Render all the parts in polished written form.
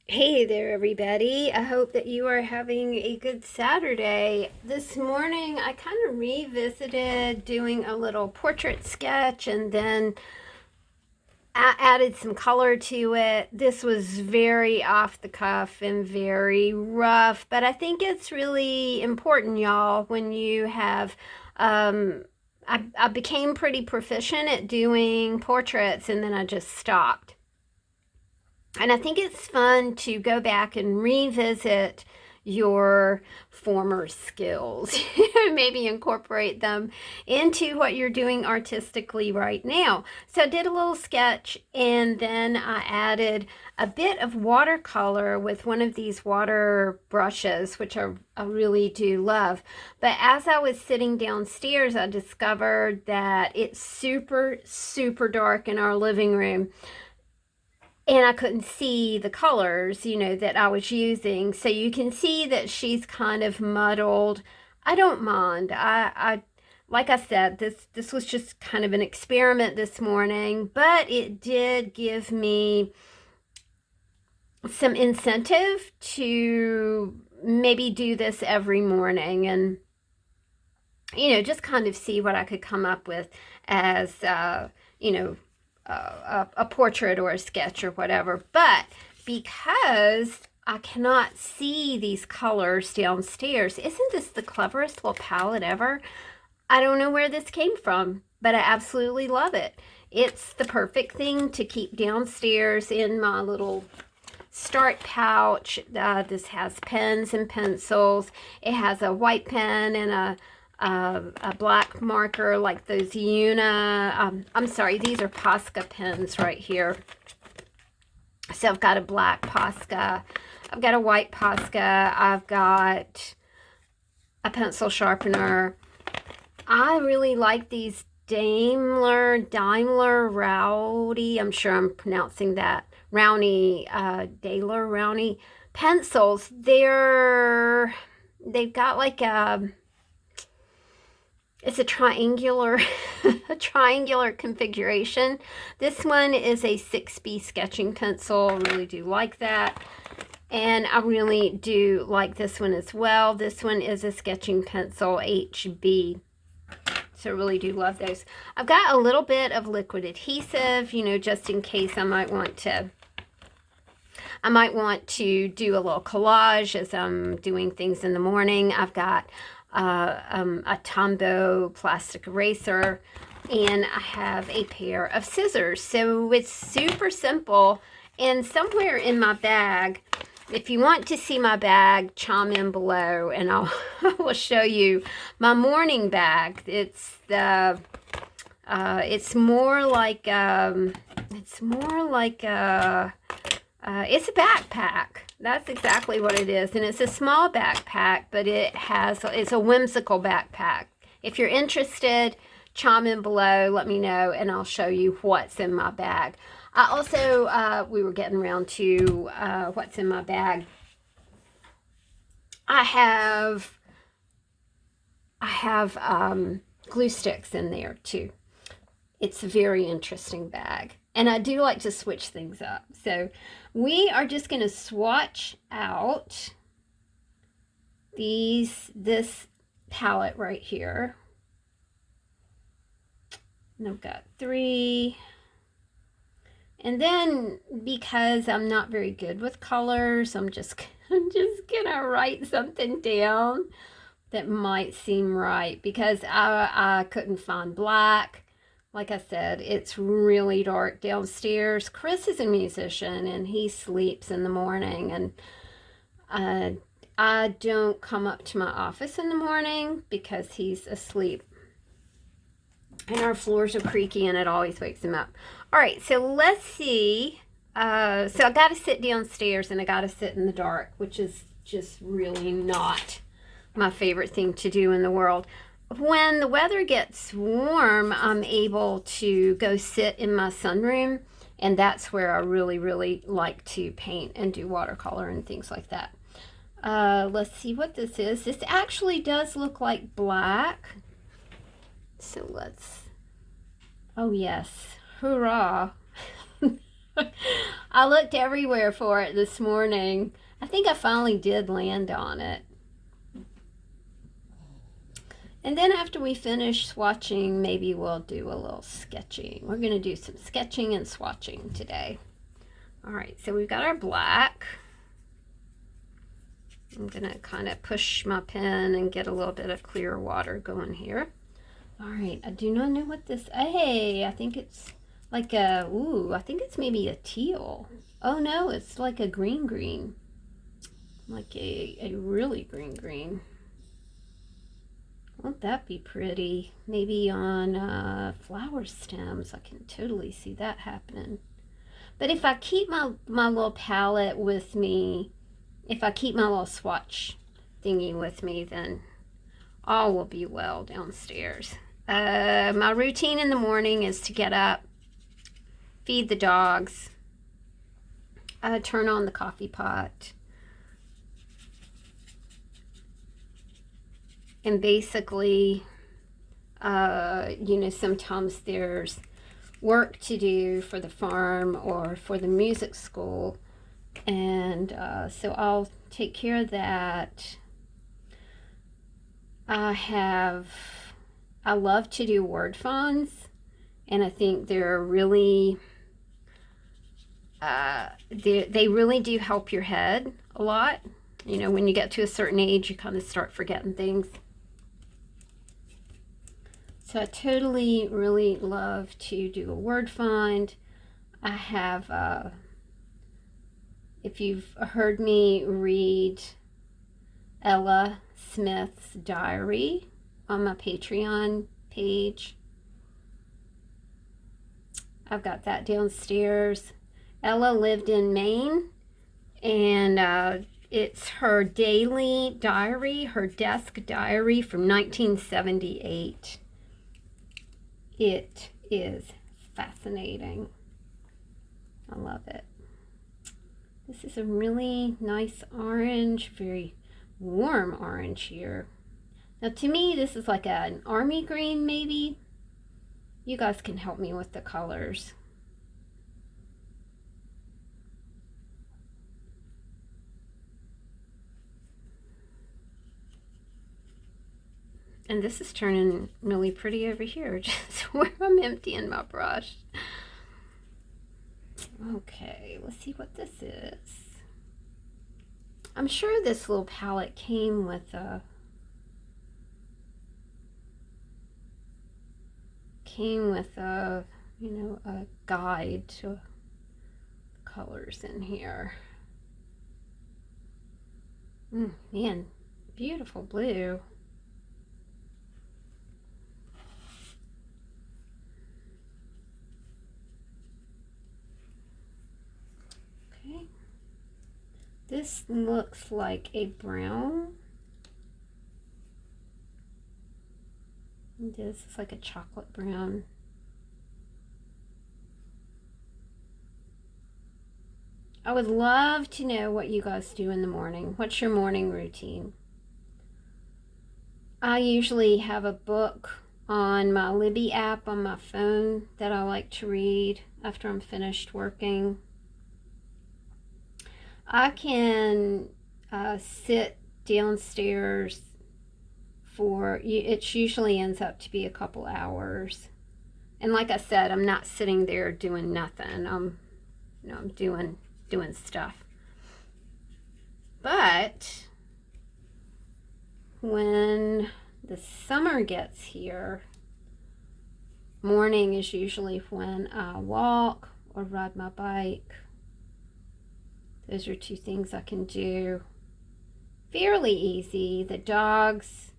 Hey there, everybody. I hope that you are having a good Saturday. This morning, I kind of revisited doing a little portrait sketch and then added some color to it. This was very off the cuff and very rough, but I think it's really important, y'all, when you have. I became pretty proficient at doing portraits and then I just stopped. And I think it's fun to go back and revisit your former skills. Maybe incorporate them into what you're doing artistically right now. So I did a little sketch and then I added a bit of watercolor with one of these water brushes, which I really do love. But as I was sitting downstairs, I discovered that it's super, super dark in our living room and I couldn't see the colors, that I was using. So you can see that she's kind of muddled. I don't mind. I like I said, this was just kind of an experiment this morning, but it did give me some incentive to maybe do this every morning and just kind of see what I could come up with as a portrait or a sketch or whatever. But because I cannot see these colors downstairs, isn't this the cleverest little palette ever? I don't know where this came from, but I absolutely love it. It's the perfect thing to keep downstairs in my little start pouch. This has pens and pencils. It has a white pen and a black marker like those I'm sorry, these are Posca pens right here. So I've got a black Posca, I've got a white Posca, I've got a pencil sharpener. I really like these Daimler Rowdy, I'm sure I'm pronouncing that, Daimler Rowney pencils. They've got like it's a triangular a triangular configuration. This one is a 6B sketching pencil. I really do like that. And I really do like this one as well. This one is a sketching pencil HB. So I really do love those. I've got a little bit of liquid adhesive, just in case I might want to do a little collage as I'm doing things in the morning. I've got a Tombow plastic eraser, and I have a pair of scissors. So it's super simple. And somewhere in my bag, if you want to see my bag, chime in below and I will show you my morning bag. It's the it's more like it's a backpack. That's exactly what it is. And it's a small backpack, but it's a whimsical backpack. If you're interested, chime in below, let me know, and I'll show you what's in my bag. I also, we were getting around to what's in my bag. I have glue sticks in there too. It's a very interesting bag. And I do like to switch things up. So we are just going to swatch out this palette right here. And I've got 3. And then because I'm not very good with colors, I'm just gonna write something down that might seem right, because I couldn't find black. Like I said, it's really dark downstairs. Chris is a musician and he sleeps in the morning, and I don't come up to my office in the morning because he's asleep. And our floors are creaky and it always wakes him up. All right, so let's see. So I got to sit downstairs and I got to sit in the dark, which is just really not my favorite thing to do in the world. When the weather gets warm, I'm able to go sit in my sunroom, and that's where I really, really like to paint and do watercolor and things like that. Let's see what this is. This actually does look like black. So let's, oh yes, hurrah. I looked everywhere for it this morning. I think I finally did land on it. And then after we finish swatching, maybe we'll do a little sketching. We're going to do some sketching and swatching today. All right, so we've got our black. I'm going to kind of push my pen and get a little bit of clear water going here. All right, I do not know what this, hey, I think it's like a, ooh, I think it's maybe a teal. Oh no, it's like a green. Like a really green. Won't that be pretty? Maybe on flower stems. I can totally see that happening. But if I keep my little palette with me, if I keep my little swatch thingy with me, then all will be well downstairs. My routine in the morning is to get up, feed the dogs, turn on the coffee pot, and basically, sometimes there's work to do for the farm or for the music school, and so I'll take care of that. I love to do word fonts, and I think they're really, they really do help your head a lot. You know, when you get to a certain age, you kind of start forgetting things. So I totally, really love to do a word find. I have, if you've heard me read Ella Smith's diary on my Patreon page, I've got that downstairs. Ella lived in Maine, and it's her daily diary, her desk diary from 1978. It is fascinating. I love it. This is a really nice orange, very warm orange here. Now to me, this is like an army green maybe. You guys can help me with the colors. And this is turning really pretty over here, just where I'm emptying my brush. Okay, let's see what this is. I'm sure this little palette came with a a guide to colors in here. Man, beautiful blue. Okay. This looks like a brown. This is like a chocolate brown. I would love to know what you guys do in the morning. What's your morning routine? I usually have a book on my Libby app on my phone that I like to read after I'm finished working. I can sit downstairs for, it usually ends up to be a couple hours. And like I said, I'm not sitting there doing nothing. I'm doing stuff. But when the summer gets here, morning is usually when I walk or ride my bike. Those are two things I can do fairly easy. The dogs,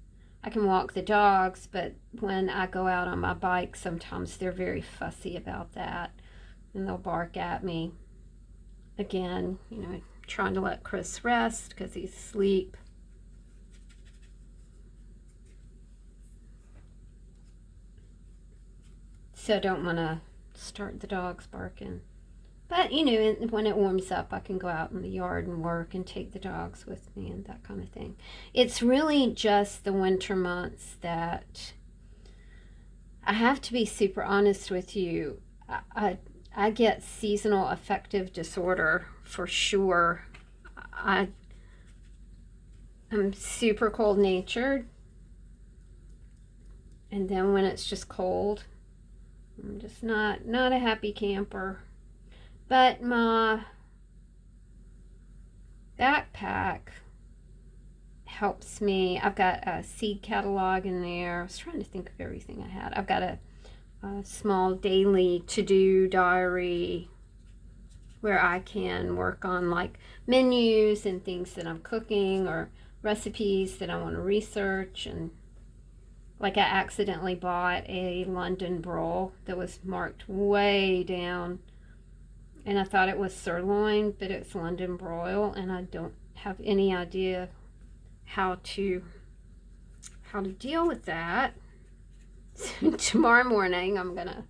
I can walk the dogs, but when I go out on my bike, sometimes they're very fussy about that, and they'll bark at me. Again, trying to let Chris rest because he's asleep. So I don't want to start the dogs barking. But, when it warms up, I can go out in the yard and work and take the dogs with me and that kind of thing. It's really just the winter months that I have to be super honest with you. I I get seasonal affective disorder for sure. I'm super cold natured, and then when it's just cold, I'm just not a happy camper. But my backpack helps me. I've got a seed catalog in there. I was trying to think of everything I had. I've got a small daily to-do diary where I can work on like menus and things that I'm cooking or recipes that I want to research. And like I accidentally bought a London broil that was marked way down, and I thought it was sirloin, but it's London broil, and I don't have any idea how to deal with that. So tomorrow morning I'm gonna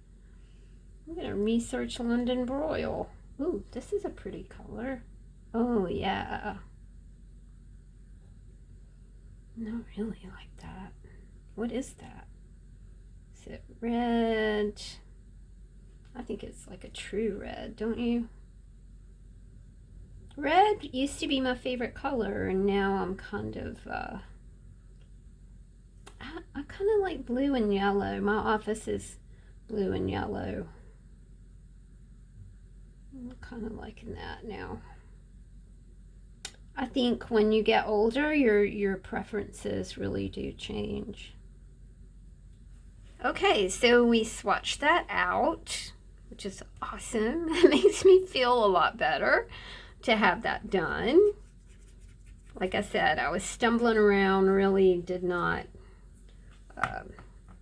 research London broil. Ooh, this is a pretty color. Oh yeah. Not really like that. What is that? Is it red? I think it's like a true red, don't you? Red used to be my favorite color, and now I'm kind of I kind of like blue and yellow. My office is blue and yellow. I'm kind of liking that now. I think when you get older, your preferences really do change. Okay, so we swatched that out, which is awesome. It makes me feel a lot better to have that done. Like I said, I was stumbling around, really did not, I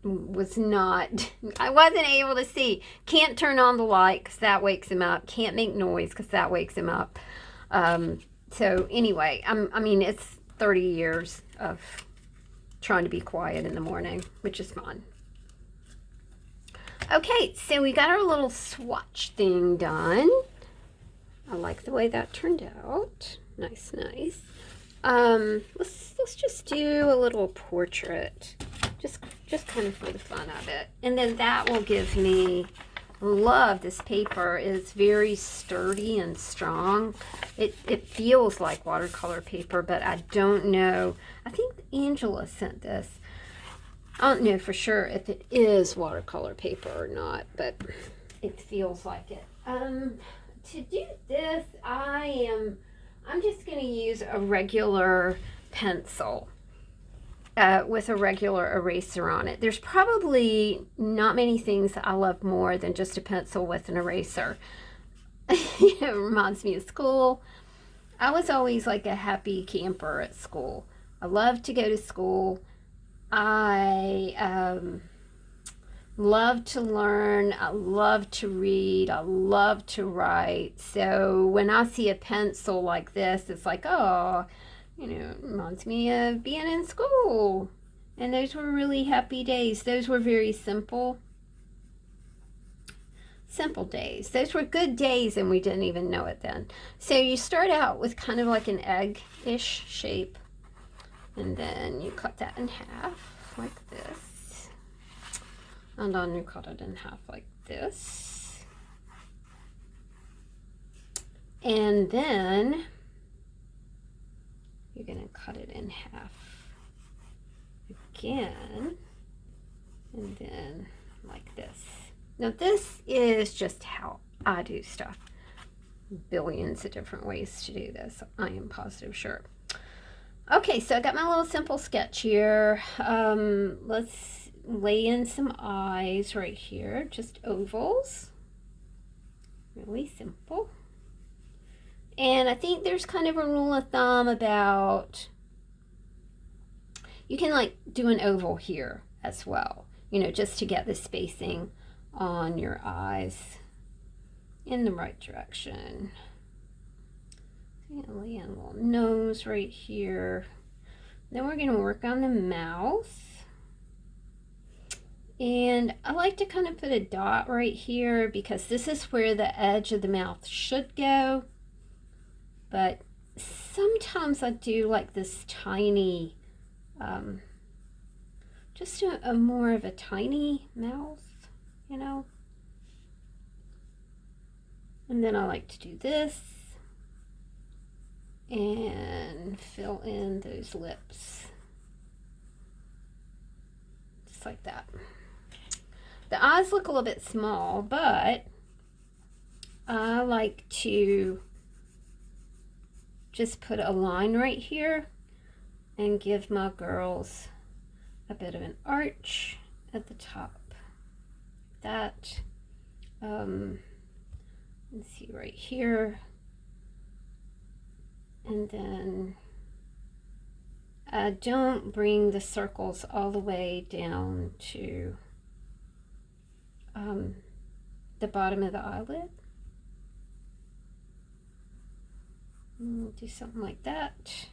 wasn't able to see. Can't turn on the light because that wakes him up. Can't make noise because that wakes him up. So anyway, I mean, it's 30 years of trying to be quiet in the morning, which is fun. Okay, so we got our little swatch thing done. I like the way that turned out. Nice, nice. Let's just do a little portrait, just kind of for the fun of it, and then that will give me. Love this paper. It's very sturdy and strong. It feels like watercolor paper, but I don't know. I think Angela sent this. I don't know for sure if it is watercolor paper or not, but it feels like it. To do this, I'm just going to use a regular pencil with a regular eraser on it. There's probably not many things that I love more than just a pencil with an eraser. It reminds me of school. I was always like a happy camper at school. I loved to go to school. I love to learn. I love to read. I love to write. So when I see a pencil like this, it's like, oh, you know, it reminds me of being in school. And those were really happy days. Those were very simple days. Those were good days, and we didn't even know it then. So you start out with kind of like an egg-ish shape, and then you cut that in half like this. And then you cut it in half like this. And then you're going to cut it in half again, and then like this. Now this is just how I do stuff. Billions of different ways to do this, I am positive sure. Okay, so I got my little simple sketch here. Let's lay in some eyes right here, just ovals. Really simple. And I think there's kind of a rule of thumb about, you can like do an oval here as well, you know, just to get the spacing on your eyes in the right direction. Lay in a little nose right here. Then we're going to work on the mouth. And I like to kind of put a dot right here because this is where the edge of the mouth should go. But sometimes I do like this tiny, just a more of a tiny mouth, you know. And then I like to do this and fill in those lips. Just like that. The eyes look a little bit small, but I like to just put a line right here and give my girls a bit of an arch at the top. That, let's see right here. And then don't bring the circles all the way down to the bottom of the eyelid. Do something like that.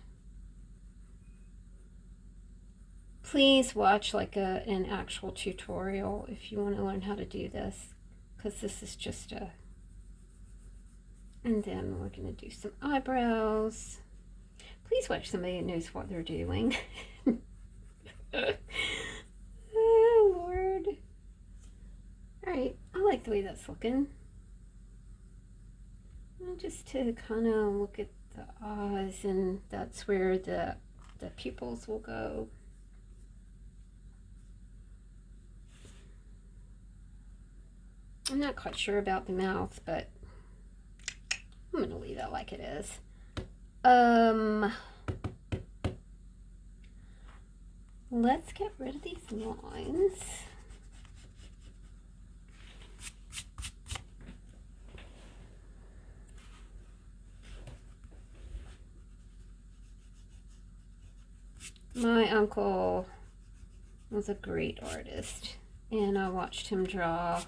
Please watch like an actual tutorial if you want to learn how to do this, because this is just a... And then we're going to do some eyebrows. Please watch somebody who knows what they're doing. Oh, Lord. Alright, I like the way that's looking. And just to kind of look at the eyes, and that's where the pupils will go. I'm not quite sure about the mouth, but I'm going to leave that like it is. Let's get rid of these lines. My uncle was a great artist, and I watched him draw.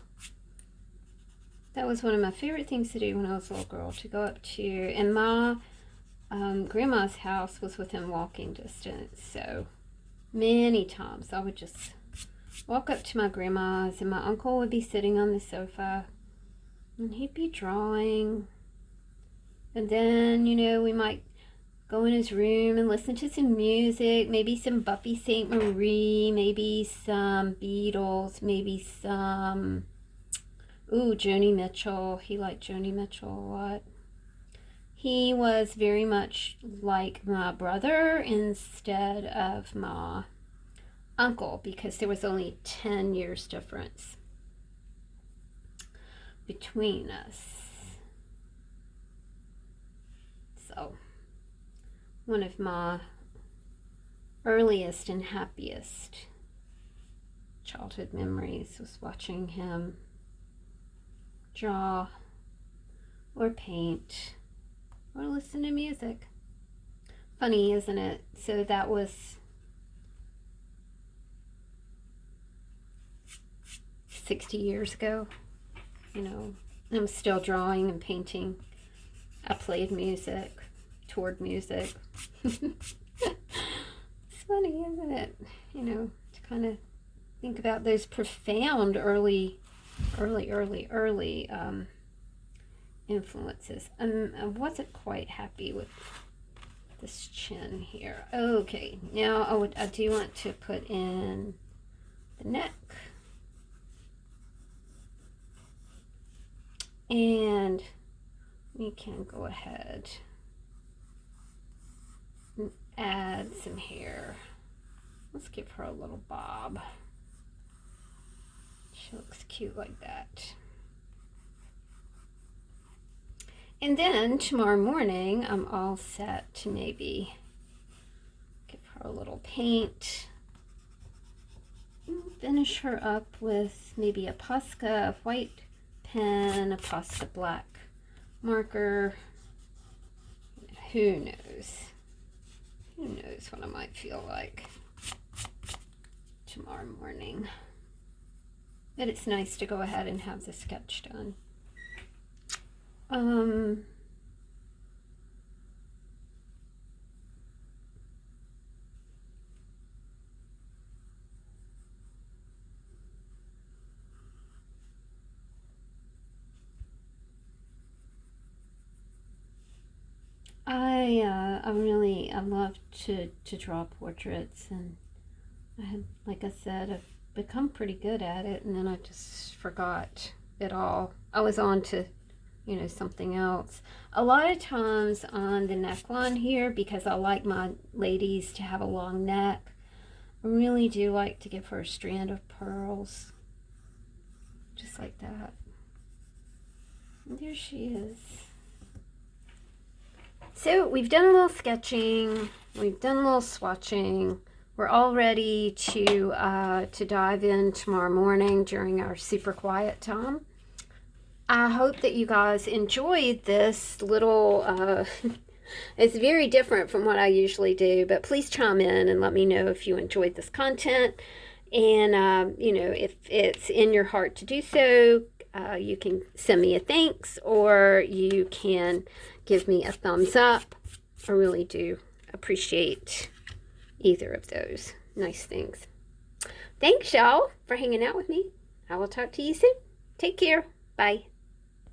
That was one of my favorite things to do when I was a little girl, to go up to, and my grandma's house was within walking distance, so many times I would just walk up to my grandma's, and my uncle would be sitting on the sofa, and he'd be drawing, and then, you know, we might go in his room and listen to some music, maybe some Buffy St. Marie, maybe some Beatles, maybe some, Joni Mitchell. He liked Joni Mitchell a lot. He was very much like my brother instead of my uncle, because there was only 10 years difference between us. So, one of my earliest and happiest childhood memories was watching him draw or paint or listen to music. Funny, isn't it? So that was 60 years ago. You know, I'm still drawing and painting. I played music, toured music. It's funny, isn't it? You know, to kind of think about those profound early influences. I wasn't quite happy with this chin here. Okay, now I do want to put in the neck. And we can go ahead and add some hair. Let's give her a little bob. She looks cute like that. And then tomorrow morning, I'm all set to maybe give her a little paint. Finish her up with maybe a Posca white pen, a Posca black marker. Who knows? Who knows what I might feel like tomorrow morning. But it's nice to go ahead and have the sketch done. I love to draw portraits, and I had, like I said, I've become pretty good at it, and then I just forgot it all. I was on to you know, something else. A lot of times on the neckline here, because I like my ladies to have a long neck, I really do like to give her a strand of pearls, just like that. And there she is. So we've done a little sketching, we've done a little swatching. We're all ready to dive in tomorrow morning during our super quiet time. I hope that you guys enjoyed this little, it's very different from what I usually do, but please chime in and let me know if you enjoyed this content. And, you know, if it's in your heart to do so, you can send me a thanks, or you can give me a thumbs up. I really do appreciate either of those nice things. Thanks, y'all, for hanging out with me. I will talk to you soon. Take care. Bye.